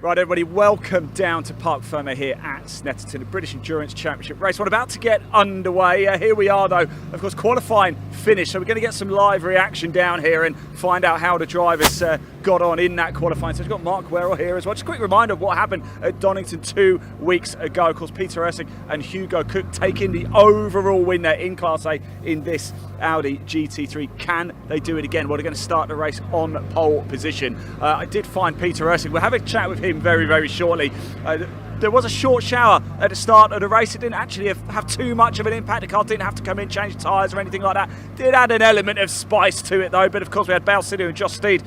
Right, everybody, welcome down to Parc Fermé here at Snetterton, the British Endurance Championship race. We're about to get underway. Here we are, though, of course, qualifying finish. So we're going to get some live reaction down here and find out how the drivers got on in that qualifying. So we've got Mark Werrell here as well. Just a quick reminder of what happened at Donington 2 weeks ago. Of course, Peter Ursig and Hugo Cook taking the overall win there in Class A in this Audi GT3. Can they do it again? Well, they're going to start the race on pole position. I did find Peter Ursig. We'll have a chat with him very, very shortly. There was a short shower at the start of the race. It didn't actually have too much of an impact. The car didn't have to come in, change tyres or anything like that. Did add an element of spice to it though, but of course we had Bal Sidhu and Josh Steed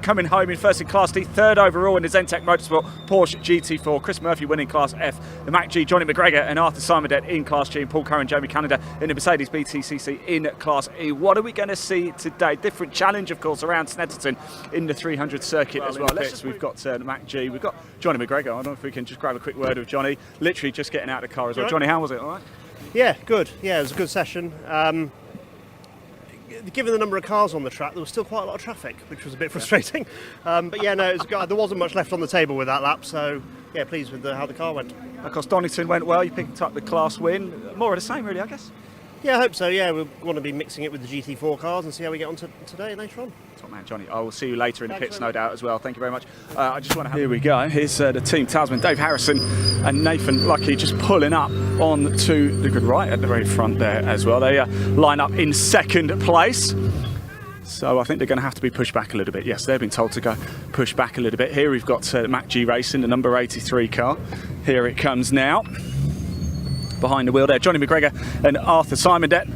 coming home in first in Class D, third overall in the Zentek Motorsport Porsche GT4. Chris Murphy winning Class F, the MacG, Johnny McGregor and Arthur Simondet in Class G, and Paul Curran, Jamie Canada in the Mercedes BTCC in Class E. What are we going to see today? Different challenge, of course, around Snetterton in the 300 circuit as well. We've got the MacG, we've got Johnny McGregor. I don't know if we can just grab a quick word with Johnny. Literally just getting out of the car as well. Johnny, how was it? All right? Yeah, good. Yeah, it was a good session. Given the number of cars on the track, there was still quite a lot of traffic, which was a bit frustrating. But yeah, no, there wasn't much left on the table with that lap, so yeah, pleased with how the car went. Of course, Donington went well. You picked up the class win. More of the same, really, I guess. Yeah, I hope so. Yeah, we'll want to be mixing it with the GT4 cars and see how we get on today later on. Top man, Johnny. I will see you later in the pits, no doubt, as well. Thank you very much. I just want to have... Here we go. Here's the team Tasman, Dave Harrison and Nathan Lucky just pulling up on to the grid right at the very front there as well. They line up in second place. So I think they're going to have to be pushed back a little bit. Yes, they've been told to go push back a little bit. Here we've got MacG Racing, the number 83 car. Here it comes now. Behind the wheel there, Johnny McGregor and Arthur Simondet.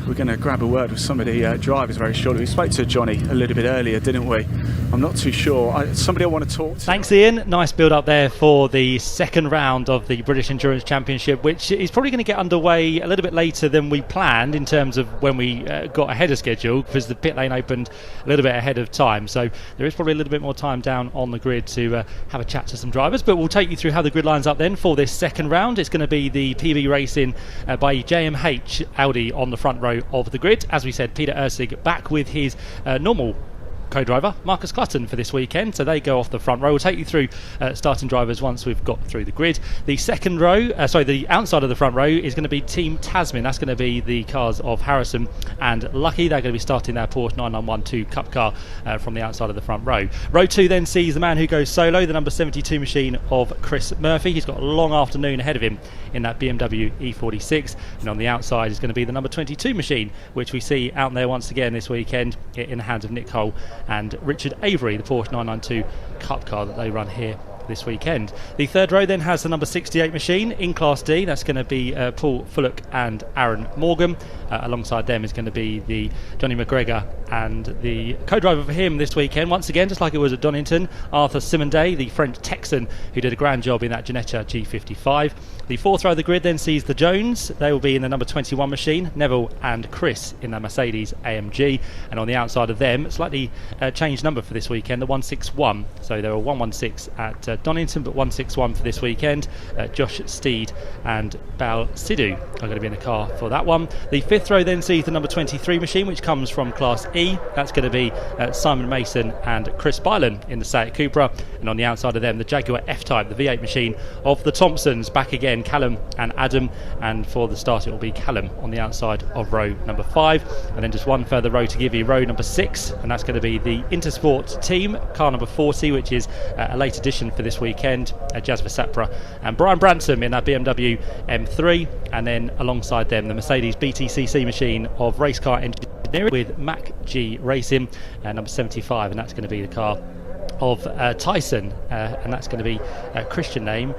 We're going to grab a word with some of the drivers very shortly. We spoke to Johnny a little bit earlier, didn't we? I'm not too sure. Somebody I want to talk to. Thanks, Ian. Nice build up there for the second round of the British Endurance Championship, which is probably going to get underway a little bit later than we planned in terms of when we got ahead of schedule, because the pit lane opened a little bit ahead of time. So there is probably a little bit more time down on the grid to have a chat to some drivers. But we'll take you through how the grid lines up then for this second round. It's going to be the PB Racing by JMH Audi on the front row of the grid. As we said, Peter Ursig back with his normal co-driver Marcus Clutton for this weekend, so they go off the front row. We'll take you through starting drivers once we've got through the grid. The second row, the outside of the front row is going to be Team Tasman. That's going to be the cars of Harrison and Lucky. They're going to be starting their Porsche 9912 Cup car from the outside of the front row. Row 2 then sees the man who goes solo, the number 72 machine of Chris Murphy. He's got a long afternoon ahead of him in that BMW E46, and on the outside is going to be the number 22 machine, which we see out there once again this weekend in the hands of Nick Cole and Richard Avery, the Porsche 992 Cup car that they run here this weekend. The third row then has the number 68 machine in Class D. That's going to be Paul Fullock and Aaron Morgan. Alongside them is going to be the Johnny McGregor and the co-driver for him this weekend, once again, just like it was at Donington, Arthur Simondet, the French Texan who did a grand job in that Ginetta G55. The fourth row of the grid then sees the Jones. They will be in the number 21 machine, Neville and Chris in the Mercedes AMG, and on the outside of them, slightly changed number for this weekend, the 161. So there were 116 at Donington, but 161 for this weekend. Josh Steed and Bal Sidhu are going to be in the car for that one. The fifth row then sees the number 23 machine, which comes from Class E. That's going to be Simon Mason and Chris Bylan in the Seat Cupra, and on the outside of them, the Jaguar F-Type, the V8 machine of the Thompsons. Back again, Callum and Adam, and for the start it will be Callum on the outside of row number 5, and then just one further row to give you, row number 6, and that's going to be the Intersport team, car number 40, which is a late addition for this weekend, Jasper Sapra and Brian Bransom in that BMW M3, and then alongside them the Mercedes BTCC machine of race car engineering with MacG Racing, number 75, and that's going to be the car of Tyson, and that's going to be a Christian name,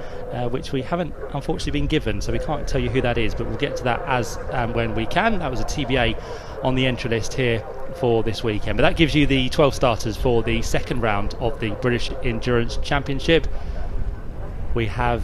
which we haven't unfortunately been given, so we can't tell you who that is, but we'll get to that as and when we can. That was a TBA on the entry list here for this weekend, but that gives you the 12 starters for the second round of the British Endurance Championship. We have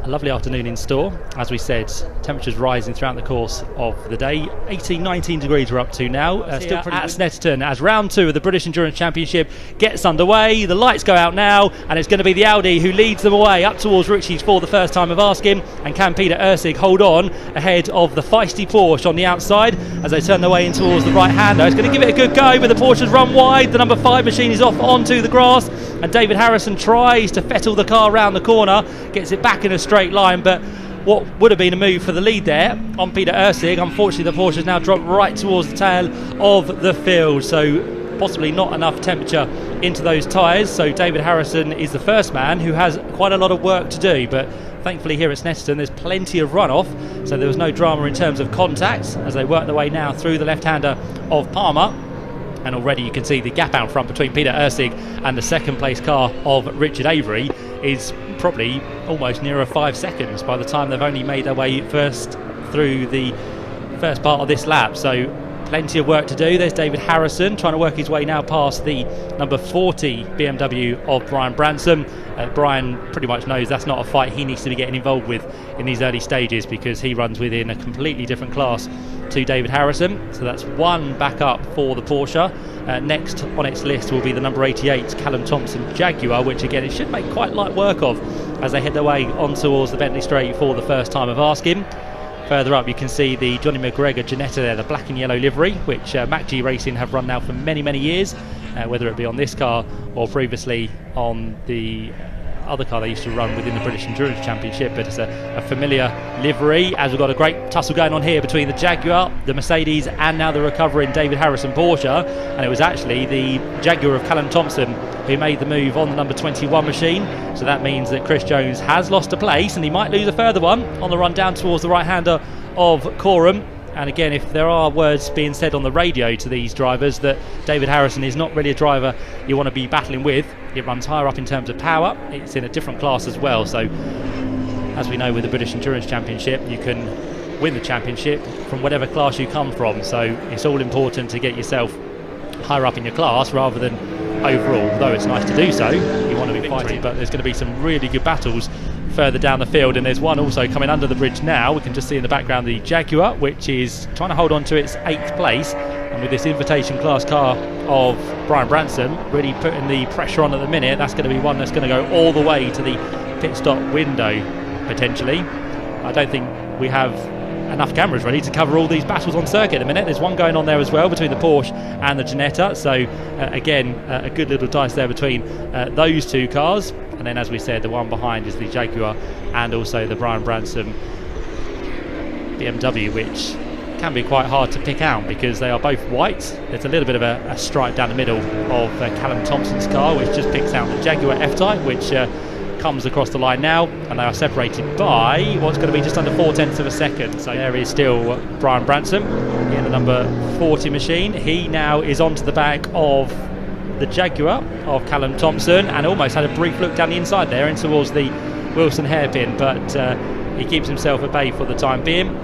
A lovely afternoon in store. As we said, temperatures rising throughout the course of the day. 18, 19 degrees we're up to now. Still pretty at Snetterton as round 2 of the British Endurance Championship gets underway. The lights go out now, and it's going to be the Audi who leads them away up towards Ritchie's for the first time of asking. And can Peter Ursig hold on ahead of the feisty Porsche on the outside as they turn their way in towards the right-hander? It's going to give it a good go, but the Porsche's run wide. The number 5 machine is off onto the grass, and David Harrison tries to fettle the car round the corner, gets it back in a straight line, but what would have been a move for the lead there on Peter Ursig. Unfortunately, the Porsche has now dropped right towards the tail of the field, so possibly not enough temperature into those tyres. So David Harrison is the first man who has quite a lot of work to do, but thankfully here at Snetterton there's plenty of runoff, so there was no drama in terms of contacts as they work their way now through the left-hander of Palmer. And already you can see the gap out front between Peter Ursig and the second place car of Richard Avery is probably almost nearer 5 seconds by the time they've only made their way first through the first part of this lap. So plenty of work to do. There's David Harrison trying to work his way now past the number 40 BMW of Brian Branson. Brian pretty much knows that's not a fight he needs to be getting involved with in these early stages because he runs within a completely different class to David Harrison. So that's one back up for the Porsche. Next on its list will be the number 88 Callum Thompson Jaguar, which again it should make quite light work of as they head their way on towards the Bentley Straight for the first time of asking. Further up you can see the Johnny McGregor Ginetta there, the black and yellow livery, which MacG Racing have run now for many years, whether it be on this car or previously on the other car they used to run within the British Endurance Championship. But it's a familiar livery, as we've got a great tussle going on here between the Jaguar, the Mercedes, and now the recovering David Harrison Porsche. And it was actually the Jaguar of Callum Thompson who made the move on the number 21 machine. So that means that Chris Jones has lost a place, and he might lose a further one on the run down towards the right-hander of Coram. And again, if there are words being said on the radio to these drivers that David Harrison is not really a driver you want to be battling with, it runs higher up in terms of power, it's in a different class as well. So as we know with the British Endurance Championship, you can win the championship from whatever class you come from, so it's all important to get yourself higher up in your class rather than overall. Although it's nice to do so, you want to be fighting, but there's going to be some really good battles further down the field, and there's one also coming under the bridge now. We can just see in the background the Jaguar, which is trying to hold on to its 8th place, and with this invitation class car of Brian Branson really putting the pressure on at the minute, that's going to be one that's going to go all the way to the pit stop window potentially. I don't think we have enough cameras ready to cover all these battles on circuit at the minute. There's one going on there as well between the Porsche and the Ginetta, so again a good little dice there between those two cars. And then, as we said, the one behind is the Jaguar and also the Brian Branson BMW, which can be quite hard to pick out because they are both white. There's a little bit of a stripe down the middle of Callum Thompson's car, which just picks out the Jaguar F-Type, which comes across the line now, and they are separated by what's going to be just under 0.4 of a second. So there is still Brian Branson in the number 40 machine. He now is onto the back of the Jaguar of Callum Thompson and almost had a brief look down the inside there in towards the Wilson hairpin, but he keeps himself at bay for the time being.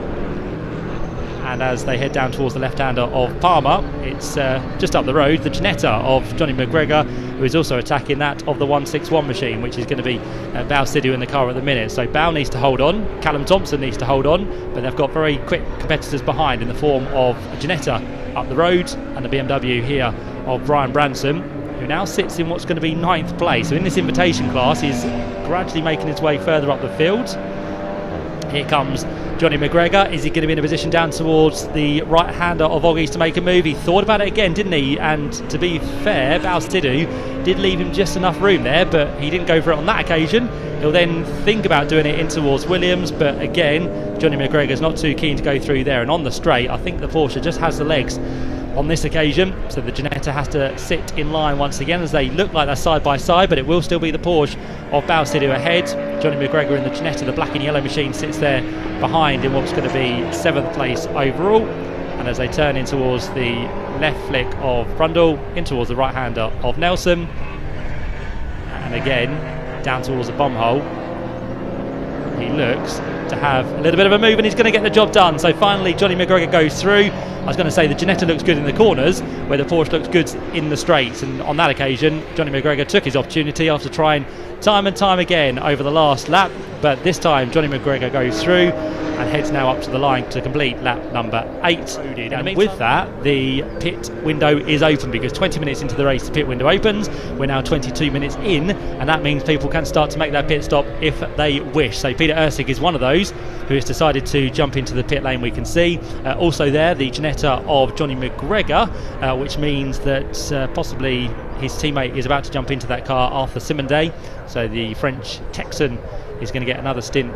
And as they head down towards the left-hander of Palmer, it's just up the road, the Ginetta of Johnny McGregor, who is also attacking that of the 161 machine, which is going to be Bao Sidhu in the car at the minute. So Bao needs to hold on, Callum Thompson needs to hold on, but they've got very quick competitors behind in the form of Ginetta up the road and the BMW here of Brian Branson, who now sits in what's going to be 9th place. So in this invitation class, he's gradually making his way further up the field. Here comes Johnny McGregor. Is he going to be in a position down towards the right-hander of Oggies to make a move? He thought about it again, didn't he? And to be fair, Bao Sidhu did leave him just enough room there, but he didn't go for it on that occasion. He'll then think about doing it in towards Williams, but again, Johnny McGregor's not too keen to go through there. And on the straight, I think the Porsche just has the legs on this occasion, so the Ginetta has to sit in line once again as they look like they're side by side, but it will still be the Porsche of Bao Sidhu ahead. Johnny McGregor in the Ginetta, the black and yellow machine, sits there behind in what's going to be 7th place overall. And as they turn in towards the left flick of Brundle, in towards the right-hander of Nelson, and again down towards the bomb hole, he looks to have a little bit of a move and he's going to get the job done. So finally Johnny McGregor goes through. I was going to say the Ginetta looks good in the corners where the Porsche looks good in the straights, and on that occasion Johnny McGregor took his opportunity after trying time and time again over the last lap, but this time Johnny McGregor goes through and heads now up to the line to complete lap number 8. And with that, the pit window is open, because 20 minutes into the race the pit window opens. We're now 22 minutes in, and that means people can start to make their pit stop if they wish. So Peter Ursig is one of those who has decided to jump into the pit lane, we can see. Also there, the Ginetta of Johnny McGregor, which means that possibly his teammate is about to jump into that car, Arthur Simondet. So the French Texan is going to get another stint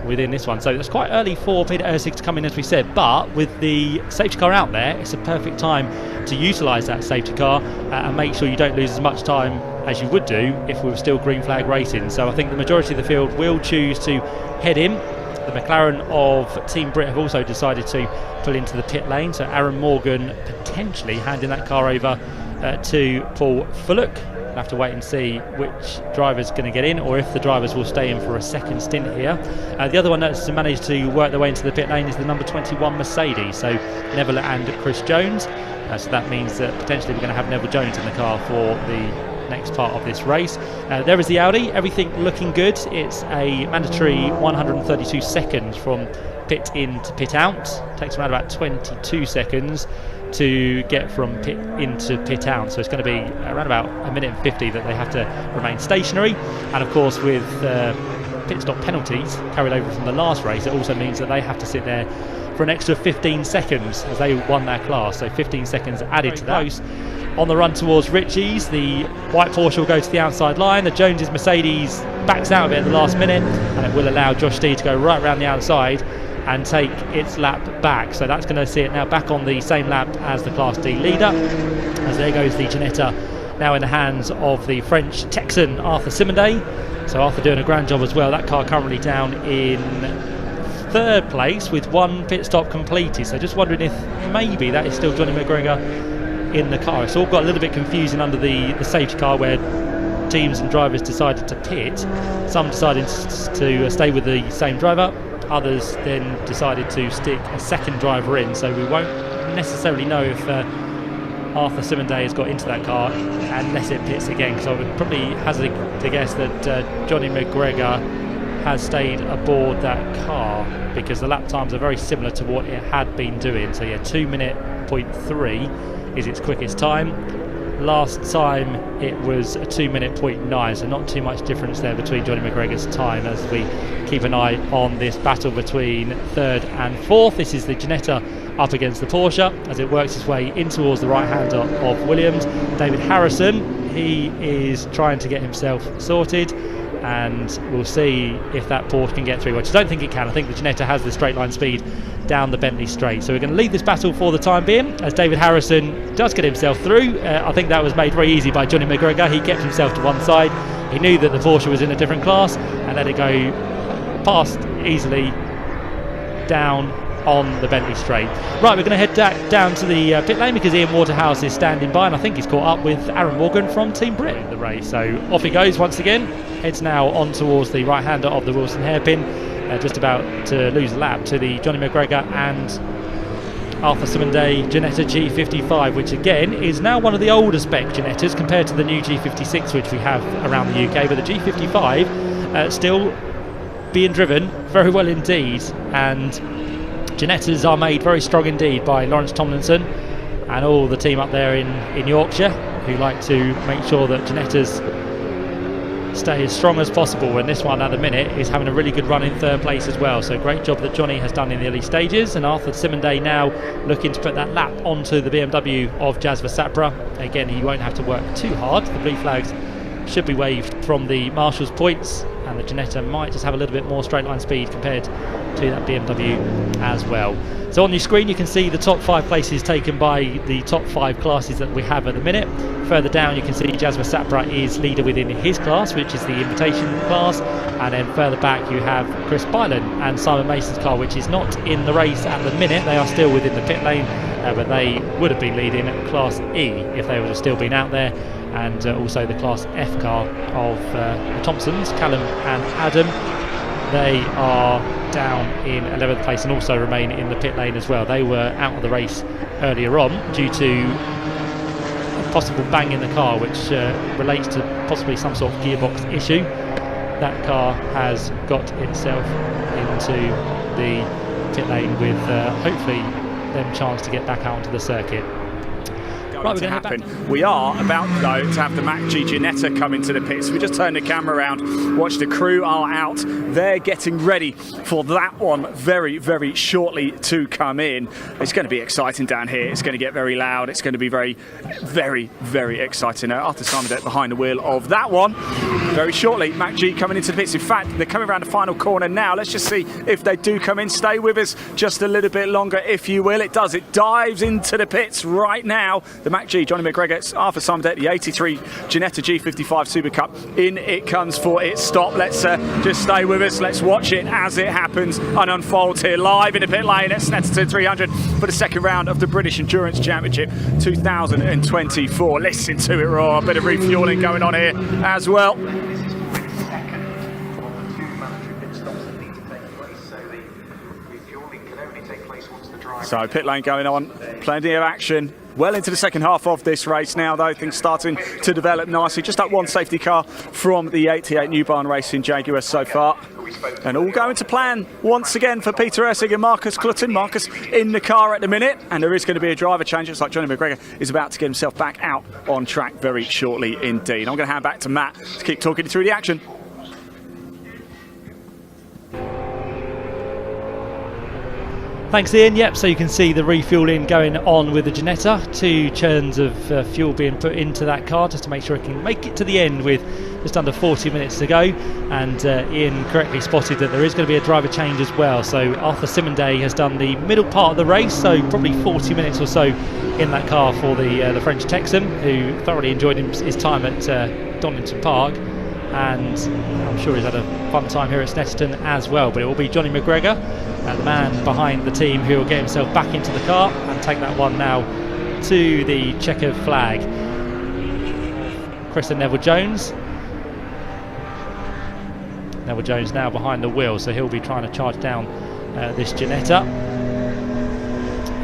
within this one. So it's quite early for Peter Ursig to come in, as we said, but with the safety car out there, it's a perfect time to utilise that safety car and make sure you don't lose as much time as you would do if we were still green flag racing. So I think the majority of the field will choose to head in. The McLaren of Team Brit have also decided to pull into the pit lane, so Aaron Morgan potentially handing that car over to Paul Fullock. We'll have to wait and see which driver's going to get in, or if the drivers will stay in for a second stint here. The other one that's managed to work their way into the pit lane is the number 21 Mercedes, so Neville and Chris Jones. So that means that potentially we're going to have Neville Jones in the car for the next part of this race. There is the Audi, everything looking good. It's a mandatory 132 seconds from pit in to pit out. Takes around about 22 seconds to get from pit into pit out, so it's going to be around about a minute and 50 that they have to remain stationary. And of course, with pit stop penalties carried over from the last race, it also means that they have to sit there for an extra 15 seconds as they won their class, so 15 seconds added to those. On the run towards Ritchie's, the white Porsche will go to the outside line. The Jones's Mercedes backs out of it at the last minute, and it will allow Josh Steed to go right around the outside and take its lap back. So that's going to see it now back on the same lap as the Class D leader, as there goes the Ginetta now in the hands of the French Texan Arthur Simondet. So Arthur doing a grand job as well. That car currently down in third place with one pit stop completed, so just wondering if maybe that is still Johnny McGregor in the car. It's all got a little bit confusing under the safety car, where teams and drivers decided to pit. Some decided to stay with the same driver, others then decided to stick a second driver in, so we won't necessarily know if Arthur Simondet has got into that car unless it pits again, because I would probably hazard to guess that Johnny McGregor has stayed aboard that car, because the lap times are very similar to what it had been doing. So yeah, 2 minute 0.3 is its quickest time. Last time it was a 2 minute 0.9, so not too much difference there between Johnny McGregor's time, as we keep an eye on this battle between third and fourth. This is the Ginetta up against the Porsche as it works its way in towards the right hander of Williams. David Harrison, he is trying to get himself sorted, and we'll see if that Porsche can get through, which I don't think it can. I think the Ginetta has the straight line speed down the Bentley straight. So we're going to leave this battle for the time being, as David Harrison does get himself through. I think that was made very easy by Johnny McGregor. He kept himself to one side. He knew that the Porsche was in a different class and let it go past easily down on the Bentley straight. Right, we're going to head down to the pit lane, because Ian Waterhouse is standing by, and I think he's caught up with Aaron Morgan from Team Brit in the race. So off he goes once again, heads now on towards the right hander of the Wilson hairpin, just about to lose a lap to the Johnny McGregor and Arthur Simondet Ginetta G55, which again is now one of the older spec Ginettas compared to the new G56 which we have around the UK, but the G55 still being driven very well indeed, and Ginettas are made very strong indeed by Lawrence Tomlinson and all the team up there in Yorkshire, who like to make sure that Ginettas stay as strong as possible, and this one at the minute is having a really good run in third place as well. So great job that Johnny has done in the early stages, and Arthur Simondet now looking to put that lap onto the BMW of Jasper Sapra. Again, he won't have to work too hard. The blue flags should be waved from the Marshall's points, and the Ginetta might just have a little bit more straight line speed compared to that BMW as well. So on your screen you can see the top 5 places taken by the top 5 classes that we have at the minute. Further down you can see Jasper Sapra is leader within his class, which is the invitation class, and then further back you have Chris Bylan and Simon Mason's car, which is not in the race at the minute. They are still within the pit lane, but they would have been leading Class E if they would have still been out there. And also the Class F car of the Thompsons, Callum and Adam, they are down in 11th place and also remain in the pit lane as well. They were out of the race earlier on due to a possible bang in the car, which relates to possibly some sort of gearbox issue. that car has got itself into the pit lane with hopefully them chance to get back out onto the circuit. Right, to happen. We are about, though, to have the MacG Ginetta come into the pits. We just turn the camera around, watch the crew are out. They're getting ready for that one very, very shortly to come in. It's going to be exciting down here. It's going to get very loud. It's going to be very, very, very exciting. After Simondet behind the wheel of that one, very shortly, MacG coming into the pits. In fact, they're coming around the final corner now. Let's just see if they do come in. Stay with us just a little bit longer, if you will. It does. It dives into the pits right now. The MacG, Johnny McGregor, Arthur Simondet, the 83 Ginetta G55 Supercup. In it comes for its stop. Let's just stay with us. Let's watch it as it happens and unfolds here live in the pit lane at Snetterton 300 for the second round of the British Endurance Championship 2024. Listen to it roar. A bit of refueling going on here as well. So pit lane going on, plenty of action. Well into the second half of this race now, though. Things starting to develop nicely. Just that one safety car from the 88 MacG Racing Jaguar so far. And all going to plan once again for Peter Ursig and Marcus Clutton. Marcus in the car at the minute, and there is going to be a driver change. It's like Johnny McGregor is about to get himself back out on track very shortly indeed. I'm going to hand back to Matt to keep talking through the action. Thanks, Ian. Yep, so you can see the refueling going on with the Ginetta. 2 churns of fuel being put into that car just to make sure it can make it to the end with just under 40 minutes to go. And Ian correctly spotted that there is going to be a driver change as well. So Arthur Simondet has done the middle part of the race, so probably 40 minutes or so in that car for the French Texan, who thoroughly enjoyed his time at Donington Park. And I'm sure he's had a fun time here at Snetterton as well. But it will be Johnny McGregor, the man behind the team, who will get himself back into the car and take that one now to the checkered flag. Chris and Neville Jones. Neville Jones now behind the wheel, so he'll be trying to charge down this Ginetta.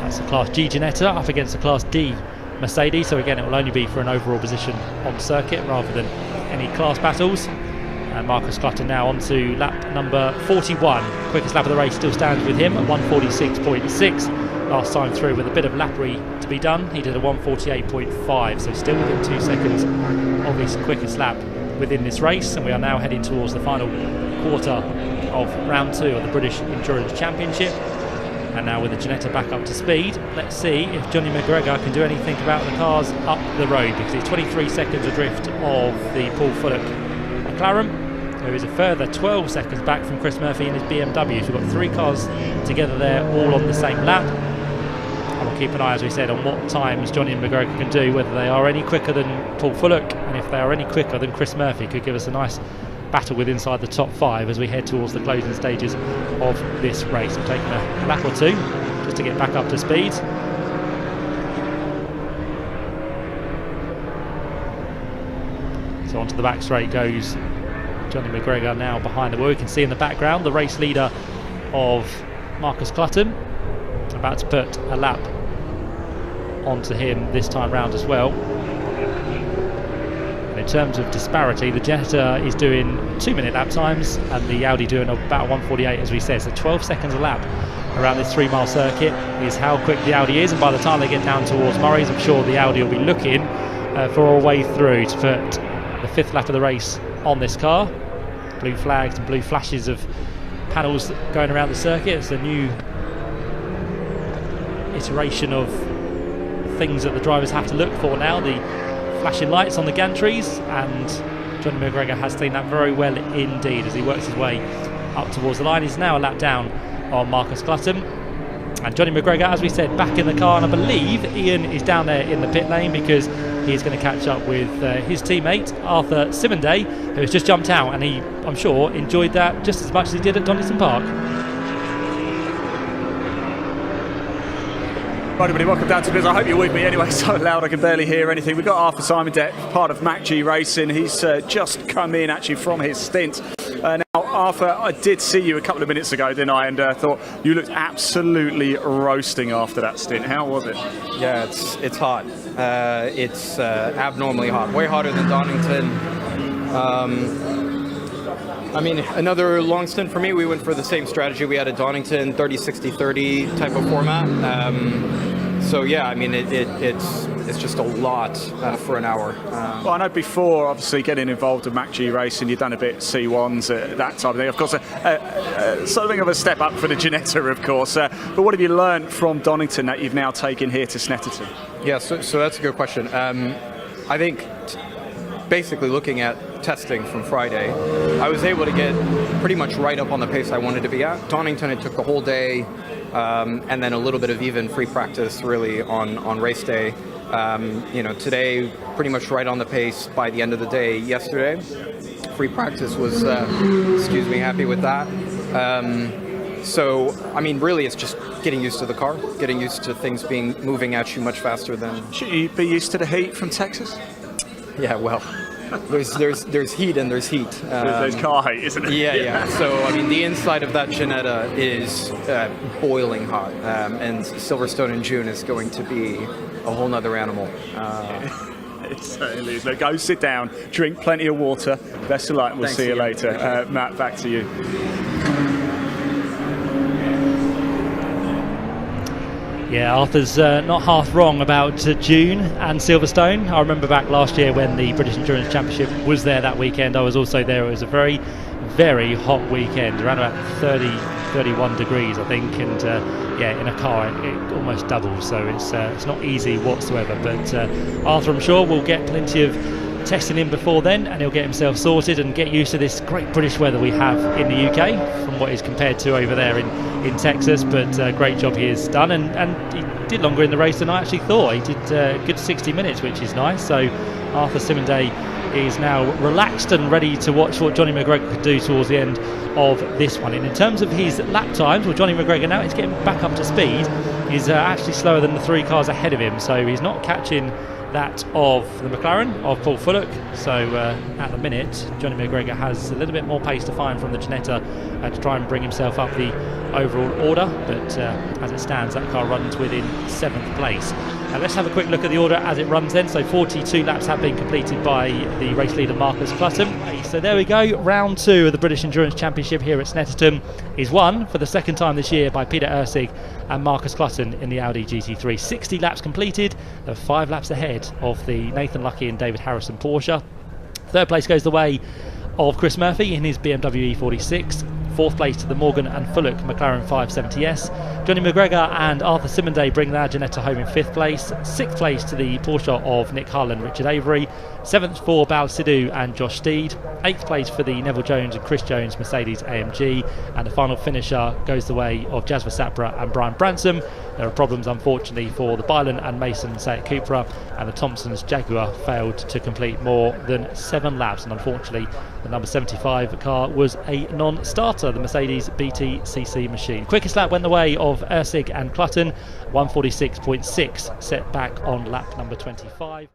That's the Class G Ginetta up against the Class D Mercedes. So again, it will only be for an overall position on circuit rather than any class battles. And Marcus Clutton now on to lap number 41. Quickest lap of the race still stands with him at 1:46.6. Last time through with a bit of lappery to be done, he did a 1:48.5, so still within 2 seconds of his quickest lap within this race. And we are now heading towards the final quarter of round 2 of the British Endurance Championship. And now with the Ginetta back up to speed, let's see if Johnny McGregor can do anything about the cars up the road, because he's 23 seconds adrift of the Paul Fullock McLaren. There is a further 12 seconds back from Chris Murphy in his BMW. So we've got 3 cars together there, all on the same lap. And we'll keep an eye, as we said, on what times Johnny and McGregor can do, whether they are any quicker than Paul Fullock, and if they are any quicker than Chris Murphy, could give us a nice battle with inside the top 5 as we head towards the closing stages of this race. I'm taking a lap or 2 just to get back up to speed. So onto the back straight goes Johnny McGregor now behind the wheel. You can see in the background the race leader of Marcus Clutton, about to put a lap onto him this time round as well. In terms of disparity, the Ginetta is doing 2-minute lap times and the Audi doing about 1:48, as we said. So 12 seconds a lap around this 3-mile circuit is how quick the Audi is. And by the time they get down towards Murray's, I'm sure the Audi will be looking for a way through to put the 5th lap of the race on this car. Blue flags and blue flashes of panels going around the circuit. It's a new iteration of things that the drivers have to look for now. The flashing lights on the gantries, and Johnny McGregor has seen that very well indeed as he works his way up towards the line. He's now a lap down on Marcus Clutton, and Johnny McGregor, as we said, back in the car, and I believe Ian is down there in the pit lane because he's going to catch up with his teammate Arthur Simondet, who has just jumped out, and he, I'm sure, enjoyed that just as much as he did at Donington Park. Right, everybody, welcome down to biz. I hope you're with me anyway. So loud I can barely hear anything. We've got Arthur Simondet, part of MacG Racing. He's just come in actually from his stint. Now, Arthur, I did see you a couple of minutes ago, didn't I? And thought you looked absolutely roasting after that stint. How was it? Yeah, it's hot. It's abnormally hot. Way hotter than Donington. I mean, another long stint for me. We went for the same strategy we had at Donington, 30-60-30 type of format. So yeah, I mean, it's just a lot for an hour. Well, I know before, obviously, getting involved with MacG Racing, you've done a bit C1s, that type of thing. Of course, something of a step up for the Ginetta, of course. But what have you learned from Donington that you've now taken here to Snetterton? Yeah, so that's a good question. I think basically looking at testing from Friday, I was able to get pretty much right up on the pace I wanted to be at. Donington, it took the whole day, and then a little bit of even free practice really on race day. Today, pretty much right on the pace by the end of the day yesterday. Free practice was, happy with that. So, I mean, really, it's just getting used to the car, getting used to things moving at you much faster than... Should you be used to the heat from Texas? Yeah, well, there's heat and there's heat. There's car heat, isn't it? Yeah. So, I mean, the inside of that Ginetta is boiling hot, and Silverstone in June is going to be a whole nother animal. It certainly is. Look, go sit down, drink plenty of water. Best of luck, and we'll see you later. Matt, back to you. Yeah, Arthur's not half wrong about June and Silverstone. I remember back last year when the British Endurance Championship was there that weekend. I was also there. It was a very, very hot weekend, around about 30, 31 degrees, I think. And in a car, it almost doubles. So it's not easy whatsoever. But Arthur, I'm sure, will get plenty of testing in before then, and he'll get himself sorted and get used to this great British weather we have in the UK from what is compared to over there in Texas. But great job he has done, and he did longer in the race than I actually thought. He did a good 60 minutes, which is nice. So Arthur Simondet is now relaxed and ready to watch what Johnny McGregor could do towards the end of this one. And in terms of his lap times, well, Johnny McGregor now is getting back up to speed. He's actually slower than the 3 cars ahead of him, so he's not catching that of the McLaren of Paul Fullock. So at the minute, Johnny McGregor has a little bit more pace to find from the Ginetta to try and bring himself up the overall order, but as it stands, that car runs within 7th place. Let's have a quick look at the order as it runs then. So 42 laps have been completed by the race leader Marcus Clutton. So there we go, round 2 of the British Endurance Championship here at Snetterton is won for the second time this year by Peter Ursig and Marcus Clutton in the Audi GT3. 60 laps completed, they're 5 laps ahead of the Nathan Lucky and David Harrison Porsche. 3rd place goes the way of Chris Murphy in his BMW E46. 4th place to the Morgan and Fullock McLaren 570S. Johnny McGregor and Arthur Simondet bring their Ginetta home in 5th place. 6th place to the Porsche of Nick Hull and Richard Avery. 7th for Bal Sidhu and Josh Steed. 8th place for the Neville Jones and Chris Jones Mercedes AMG. And the final finisher goes the way of Jasper Sapra and Brian Bransom. There are problems, unfortunately, for the Bylan and Mason Seat Cupra, and the Thompsons Jaguar failed to complete more than 7 laps. And unfortunately, the number 75 car was a non-starter, the Mercedes BTCC machine. Quickest lap went the way of Ursig and Clutton, 146.6, set back on lap number 25.